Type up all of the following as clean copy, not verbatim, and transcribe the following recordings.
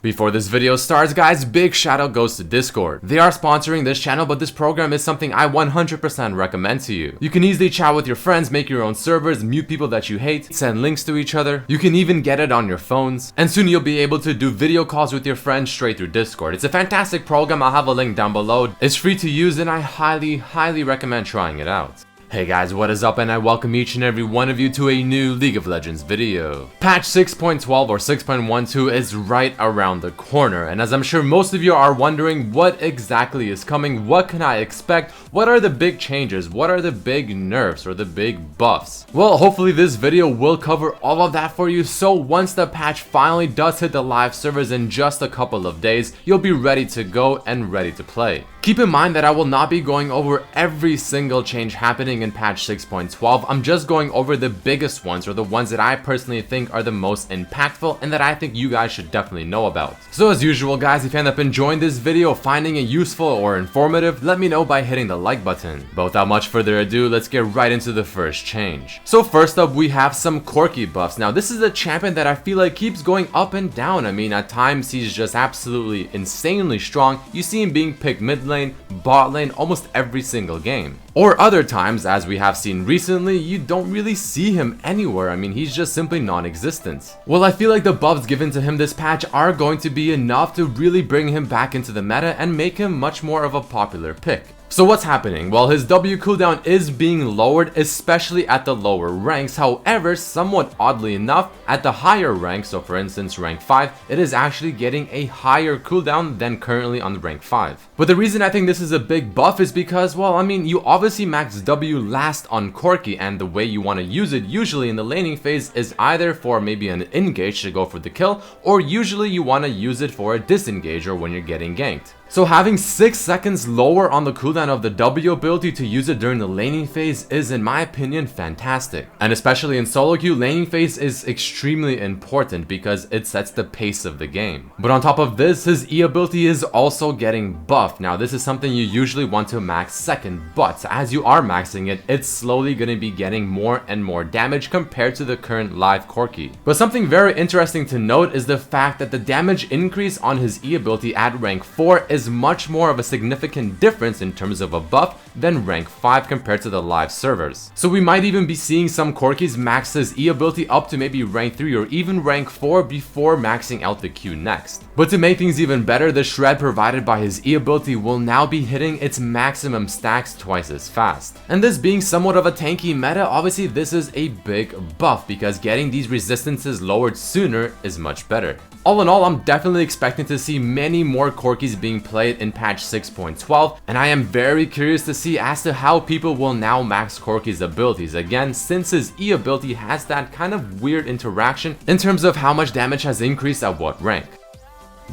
Before this video starts, guys, big shout out goes to Discord. They are sponsoring this channel, but this program is something I 100% recommend to you. You can easily chat with your friends, make your own servers, mute people that you hate, send links to each other. You can even get it on your phones. And soon you'll be able to do video calls with your friends straight through Discord. It's a fantastic program. I'll have a link down below. It's free to use and I highly recommend trying it out. Hey guys, what is up, and I welcome each and every one of you to a new League of Legends video. Patch 6.12 or 6.12 is right around the corner, and as I'm sure most of you are wondering what exactly is coming, what can I expect, what are the big changes, what are the big nerfs or the big buffs? Well, hopefully this video will cover all of that for you, so once the patch finally does hit the live servers in just a couple of days, you'll be ready to go and ready to play. Keep in mind that I will not be going over every single change happening in patch 6.12, I'm just going over the biggest ones, or the ones that I personally think are the most impactful and that I think you guys should definitely know about. So as usual guys, if you end up enjoying this video, finding it useful or informative, let me know by hitting the like button. But without much further ado, let's get right into the first change. So first up, we have some Corki buffs. Now this is a champion that I feel like keeps going up and down. I mean, at times he's just absolutely insanely strong. You see him being picked mid lane, bot lane, almost every single game. Or other times, as we have seen recently, you don't really see him anywhere. I mean, he's just simply non-existent. Well, I feel like the buffs given to him this patch are going to be enough to really bring him back into the meta and make him much more of a popular pick. So what's happening? Well, his W cooldown is being lowered, especially at the lower ranks. However, somewhat oddly enough, at the higher ranks, so for instance rank 5, it is actually getting a higher cooldown than currently on rank 5. But the reason I think this is a big buff is because, well, I mean, you obviously max W last on Corki, and the way you want to use it usually in the laning phase is either for maybe an engage to go for the kill, or usually you want to use it for a disengage or when you're getting ganked. So having 6 seconds lower on the cooldown of the W ability to use it during the laning phase is, in my opinion, fantastic. And especially in solo queue, laning phase is extremely important because it sets the pace of the game. But on top of this, his E ability is also getting buffed. Now this is something you usually want to max second, but as you are maxing it, it's slowly going to be getting more and more damage compared to the current live Corki. But something very interesting to note is the fact that the damage increase on his E ability at rank 4 is much more of a significant difference in terms of a buff than rank 5 compared to the live servers. So we might even be seeing some Corkis max his E ability up to maybe rank 3 or even rank 4 before maxing out the Q next. But to make things even better, the shred provided by his E ability will now be hitting its maximum stacks twice as fast. And this being somewhat of a tanky meta, obviously this is a big buff because getting these resistances lowered sooner is much better. All in all, I'm definitely expecting to see many more Corkis being played in patch 6.12, and I am very curious to see as to how people will now max Corki's abilities again, since his E ability has that kind of weird interaction in terms of how much damage has increased at what rank.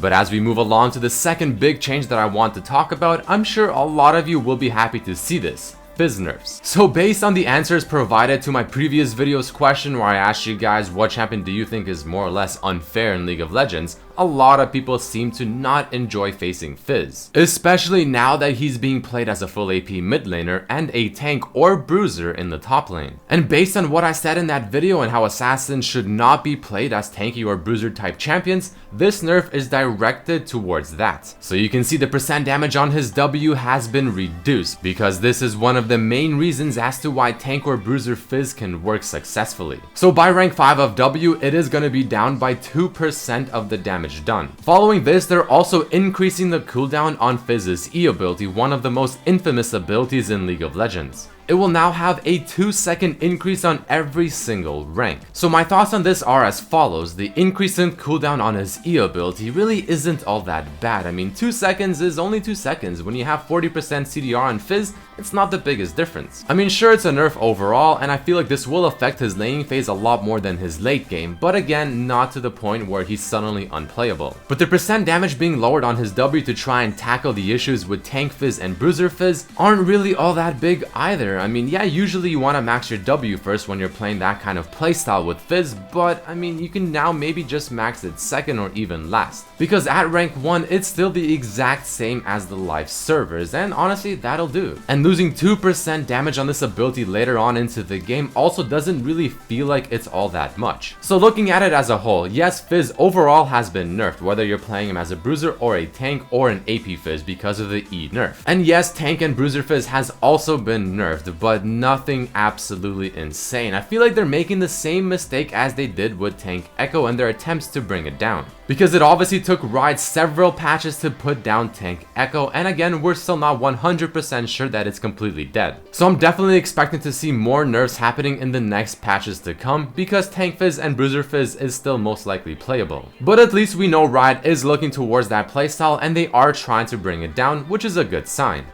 But as we move along to the second big change that I want to talk about, I'm sure a lot of you will be happy to see this. Fizz nerfs. So based on the answers provided to my previous video's question where I asked you guys what champion do you think is more or less unfair in League of Legends, a lot of people seem to not enjoy facing Fizz, especially now that he's being played as a full AP mid laner and a tank or bruiser in the top lane. And based on what I said in that video and how assassins should not be played as tanky or bruiser type champions, this nerf is directed towards that. So you can see the percent damage on his W has been reduced because this is one of the main reasons as to why tank or bruiser Fizz can work successfully. So by rank 5 of W, it is going to be down by 2% of the damage done. Following this, they're also increasing the cooldown on Fizz's E ability, one of the most infamous abilities in League of Legends. It will now have a 2-second increase on every single rank. So my thoughts on this are as follows. The increase in cooldown on his E ability really isn't all that bad. I mean, 2 seconds is only 2 seconds. When you have 40% CDR on Fizz, it's not the biggest difference. I mean, sure, it's a nerf overall, and I feel like this will affect his laning phase a lot more than his late game, but again, not to the point where he's suddenly unplayable. But the percent damage being lowered on his W to try and tackle the issues with tank Fizz and bruiser Fizz aren't really all that big either. I mean, yeah, usually you want to max your W first when you're playing that kind of playstyle with Fizz, but I mean, you can now maybe just max it second or even last. Because at rank 1, it's still the exact same as the live servers, and honestly, that'll do. And losing 2% damage on this ability later on into the game also doesn't really feel like it's all that much. So looking at it as a whole, yes, Fizz overall has been nerfed, whether you're playing him as a bruiser or a tank or an AP Fizz because of the E nerf. And yes, tank and bruiser Fizz has also been nerfed, but nothing absolutely insane. I feel like they're making the same mistake as they did with Tank Echo in their attempts to bring it down. Because it obviously took Riot several patches to put down Tank Echo, and again, we're still not 100% sure that it's completely dead. So I'm definitely expecting to see more nerfs happening in the next patches to come, because Tank Fizz and Bruiser Fizz is still most likely playable. But at least we know Riot is looking towards that playstyle and they are trying to bring it down, which is a good sign.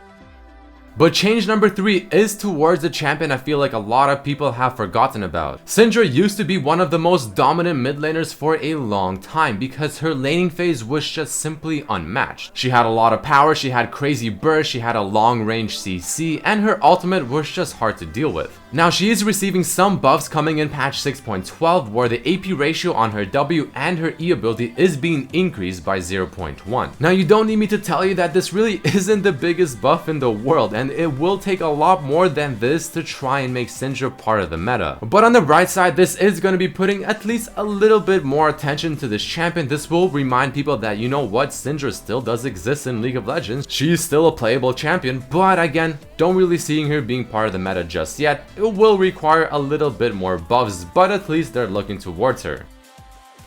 But change number 3 is towards a champion I feel like a lot of people have forgotten about. Syndra used to be one of the most dominant mid laners for a long time because her laning phase was just simply unmatched. She had a lot of power, she had crazy burst, she had a long range CC, and her ultimate was just hard to deal with. Now she is receiving some buffs coming in patch 6.12 where the AP ratio on her W and her E ability is being increased by 0.1. Now you don't need me to tell you that this really isn't the biggest buff in the world, and it will take a lot more than this to try and make Syndra part of the meta. But on the bright side, this is going to be putting at least a little bit more attention to this champion. This will remind people that, you know what, Syndra still does exist in League of Legends. She's still a playable champion, but again, don't really seeing her being part of the meta just yet. It will require a little bit more buffs, but at least they're looking towards her.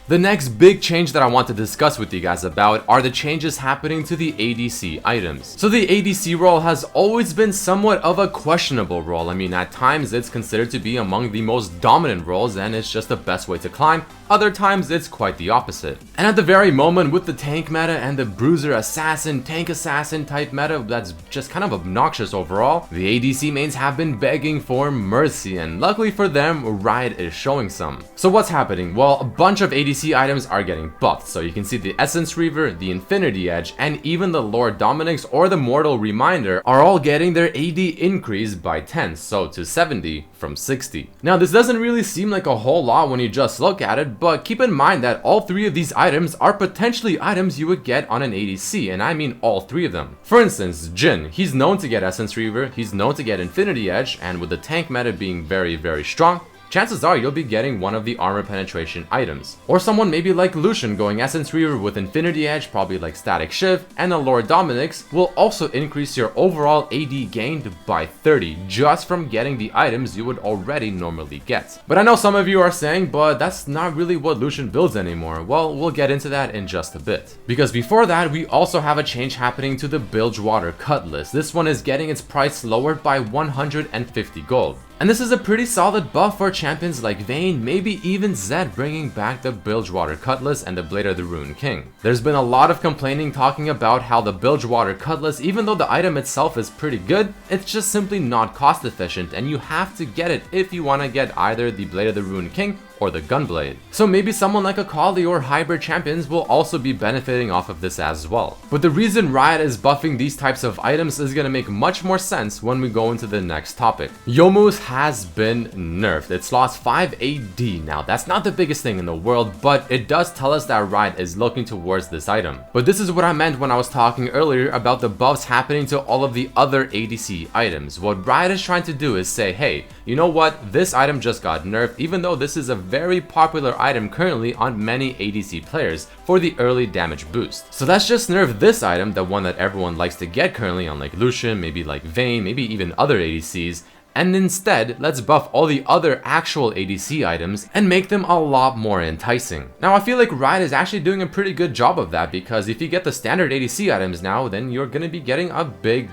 The next big change that I want to discuss with you guys about are the changes happening to the ADC items. So the ADC role has always been somewhat of a questionable role. I mean, at times it's considered to be among the most dominant roles and it's just the best way to climb. Other times it's quite the opposite. And at the very moment with the tank meta and the bruiser assassin, tank assassin type meta that's just kind of obnoxious overall, the ADC mains have been begging for mercy, and luckily for them, Riot is showing some. So what's happening? Well, a bunch of ADC items are getting buffed. So you can see the Essence Reaver, the Infinity Edge, and even the Lord Dominic's or the Mortal Reminder are all getting their AD increased by 10, so to 70 from 60. Now this doesn't really seem like a whole lot when you just look at it, but keep in mind that all 3 of these items are potentially items you would get on an ADC, and I mean all 3 of them. For instance, Jhin, he's known to get Essence Reaver, he's known to get Infinity Edge, and with the tank meta being very strong, chances are you'll be getting one of the armor penetration items. Or someone maybe like Lucian going Essence Reaver with Infinity Edge, probably like Static Shiv, and a Lord Dominic's will also increase your overall AD gained by 30 just from getting the items you would already normally get. But I know some of you are saying, but that's not really what Lucian builds anymore. Well, we'll get into that in just a bit. Because before that, we also have a change happening to the Bilgewater Cutlass. This one is getting its price lowered by 150 gold. And this is a pretty solid buff for champions like Vayne, maybe even Zed bringing back the Bilgewater Cutlass and the Blade of the Rune King. There's been a lot of complaining talking about how the Bilgewater Cutlass, even though the item itself is pretty good, it's just simply not cost efficient and you have to get it if you want to get either the Blade of the Rune King or the Gunblade. So maybe someone like Akali or hybrid champions will also be benefiting off of this as well. But the reason Riot is buffing these types of items is going to make much more sense when we go into the next topic. Youmuu's has been nerfed. It's lost 5 AD. Now that's not the biggest thing in the world, but it does tell us that Riot is looking towards this item. But this is what I meant when I was talking earlier about the buffs happening to all of the other ADC items. What Riot is trying to do is say, hey, you know what, this item just got nerfed, even though this is a very popular item currently on many ADC players for the early damage boost. So let's just nerf this item, the one that everyone likes to get currently on like Lucian, maybe like Vayne, maybe even other ADCs, and instead let's buff all the other actual ADC items and make them a lot more enticing. Now I feel like Riot is actually doing a pretty good job of that, because if you get the standard ADC items now, then you're gonna be getting a big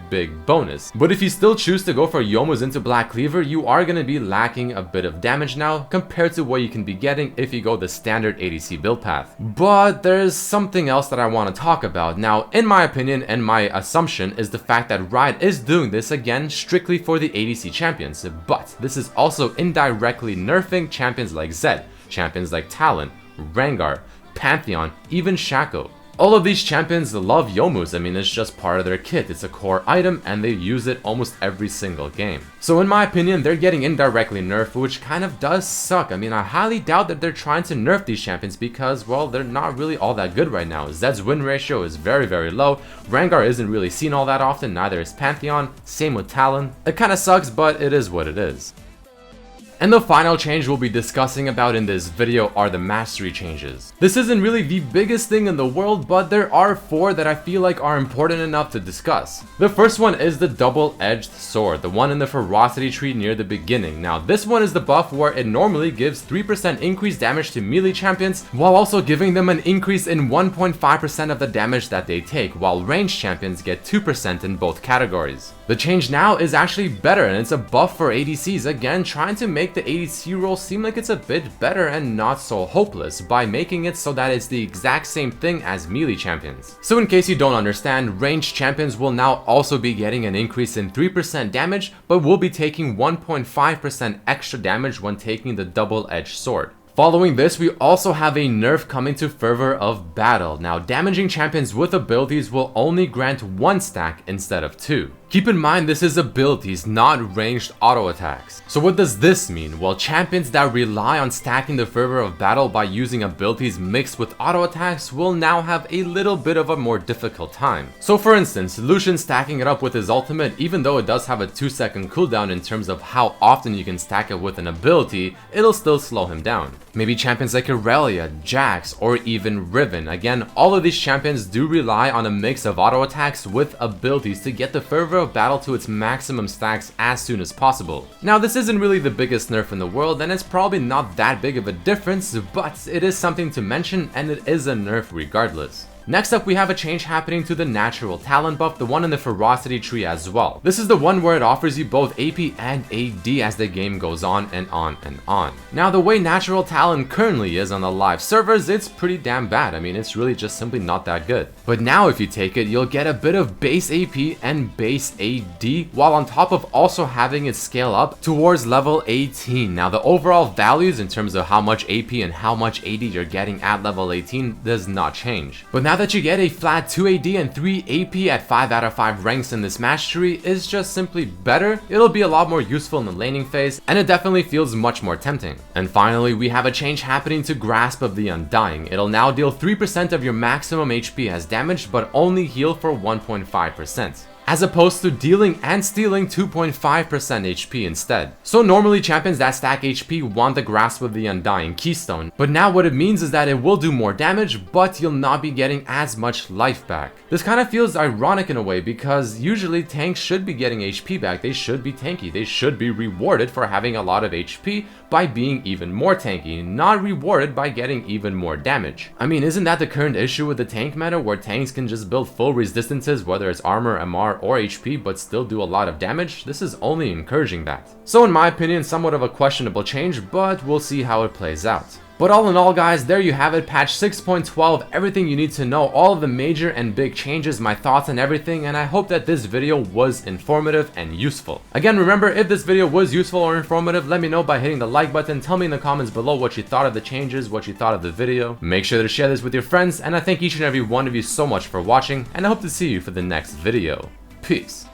bonus. But if you still choose to go for Youmuu's into Black Cleaver, you are gonna be lacking a bit of damage now compared to what you can be getting if you go the standard ADC build path. But there's something else that I want to talk about. Now in my opinion and my assumption is the fact that Riot is doing this again strictly for the ADC champions, but this is also indirectly nerfing champions like Zed, champions like Talon, Rengar, Pantheon, even Shaco. All of these champions love Youmuu's. I mean, it's just part of their kit. It's a core item and they use it almost every single game. So in my opinion, they're getting indirectly nerfed, which kind of does suck. I mean, I highly doubt that they're trying to nerf these champions because, well, they're not really all that good right now. Zed's win ratio is very, very low. Rengar isn't really seen all that often, neither is Pantheon. Same with Talon. It kind of sucks, but it is what it is. And the final change we'll be discussing about in this video are the mastery changes. This isn't really the biggest thing in the world, but there are 4 that I feel like are important enough to discuss. The first one is the double-edged sword, the one in the ferocity tree near the beginning. Now this one is the buff where it normally gives 3% increased damage to melee champions, while also giving them an increase in 1.5% of the damage that they take, while ranged champions get 2% in both categories. The change now is actually better, and it's a buff for ADCs, again trying to make the ADC role seem like it's a bit better and not so hopeless by making it so that it's the exact same thing as melee champions. So in case you don't understand, ranged champions will now also be getting an increase in 3% damage, but will be taking 1.5% extra damage when taking the double-edged sword. Following this, we also have a nerf coming to Fervor of Battle. Now, damaging champions with abilities will only grant 1 stack instead of 2. Keep in mind this is abilities, not ranged auto attacks. So what does this mean? Well, champions that rely on stacking the Fervor of Battle by using abilities mixed with auto attacks will now have a little bit of a more difficult time. So for instance, Lucian stacking it up with his ultimate, even though it does have a 2-second cooldown in terms of how often you can stack it with an ability, it'll still slow him down. Maybe champions like Irelia, Jax, or even Riven. Again, all of these champions do rely on a mix of auto attacks with abilities to get the Fervor of Battle to its maximum stacks as soon as possible. Now this isn't really the biggest nerf in the world, and it's probably not that big of a difference, but it is something to mention, and it is a nerf regardless. Next up, we have a change happening to the natural talent buff, the one in the ferocity tree as well. This is the one where it offers you both AP and AD as the game goes on and on and on. Now, the way natural talent currently is on the live servers, it's pretty damn bad. I mean, it's really just simply not that good. But now if you take it, you'll get a bit of base AP and base AD, while on top of also having it scale up towards level 18. Now, the overall values in terms of how much AP and how much AD you're getting at level 18 does not change. But now that you get a flat 2 AD and 3 AP at 5 out of 5 ranks in this mastery is just simply better. It'll be a lot more useful in the laning phase, and it definitely feels much more tempting. And finally, we have a change happening to Grasp of the Undying. It'll now deal 3% of your maximum HP as damage, but only heal for 1.5%. as opposed to dealing and stealing 2.5% HP instead. So normally champions that stack HP want the Grasp of the Undying Keystone, but now what it means is that it will do more damage, but you'll not be getting as much life back. This kind of feels ironic in a way, because usually tanks should be getting HP back, they should be tanky, they should be rewarded for having a lot of HP by being even more tanky, not rewarded by getting even more damage. I mean, isn't that the current issue with the tank meta, where tanks can just build full resistances, whether it's armor, MR, or HP, but still do a lot of damage? This is only encouraging that. So in my opinion, somewhat of a questionable change, but we'll see how it plays out. But all in all guys, there you have it, patch 6.12, everything you need to know, all of the major and big changes, my thoughts and everything, and I hope that this video was informative and useful. Again, remember, if this video was useful or informative, let me know by hitting the like button, tell me in the comments below what you thought of the changes, what you thought of the video. Make sure to share this with your friends, and I thank each and every one of you so much for watching, and I hope to see you for the next video. Peace.